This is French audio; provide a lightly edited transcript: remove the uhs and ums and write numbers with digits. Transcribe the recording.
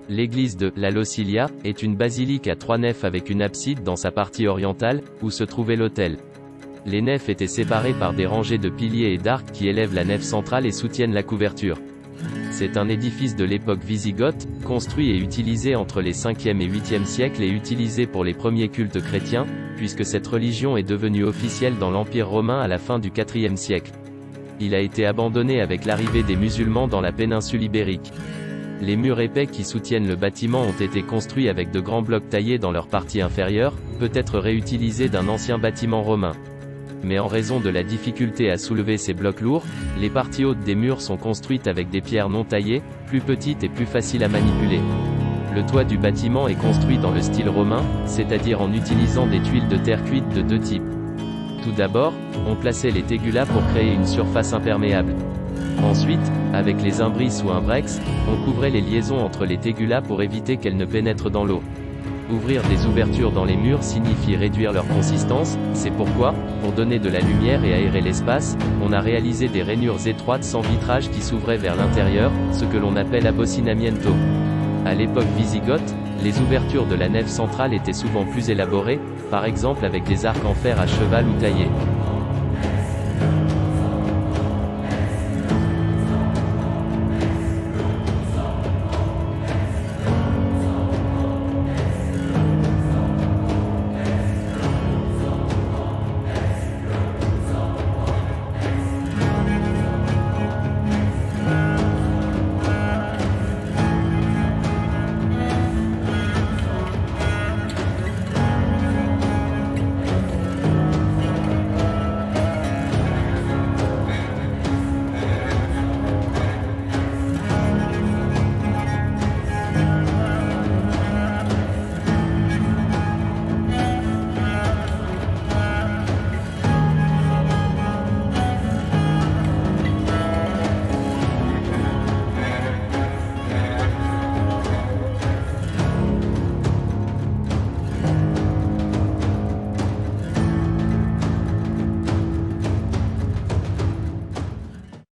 L'église de la Locilia est une basilique à 3 nefs avec une abside dans sa partie orientale, où se trouvait l'autel. Les nefs étaient séparées par des rangées de piliers et d'arcs qui élèvent la nef centrale et soutiennent la couverture. C'est un édifice de l'époque wisigothe, construit et utilisé entre les 5e et 8e siècles et utilisé pour les premiers cultes chrétiens, puisque cette religion est devenue officielle dans l'Empire romain à la fin du IVe siècle. Il a été abandonné avec l'arrivée des musulmans dans la péninsule ibérique. Les murs épais qui soutiennent le bâtiment ont été construits avec de grands blocs taillés dans leur partie inférieure, peut-être réutilisés d'un ancien bâtiment romain. Mais en raison de la difficulté à soulever ces blocs lourds, les parties hautes des murs sont construites avec des pierres non taillées, plus petites et plus faciles à manipuler. Le toit du bâtiment est construit dans le style romain, c'est-à-dire en utilisant des tuiles de terre cuite de deux types. Tout d'abord, on plaçait les tégulas pour créer une surface imperméable. Ensuite, avec les imbris ou imbrex, on couvrait les liaisons entre les tégulas pour éviter qu'elles ne pénètrent dans l'eau. Ouvrir des ouvertures dans les murs signifie réduire leur consistance, c'est pourquoi, pour donner de la lumière et aérer l'espace, on a réalisé des rainures étroites sans vitrage qui s'ouvraient vers l'intérieur, ce que l'on appelle aboccinamiento. À l'époque wisigothe, les ouvertures de la nef centrale étaient souvent plus élaborées, par exemple avec des arcs en fer à cheval ou taillés.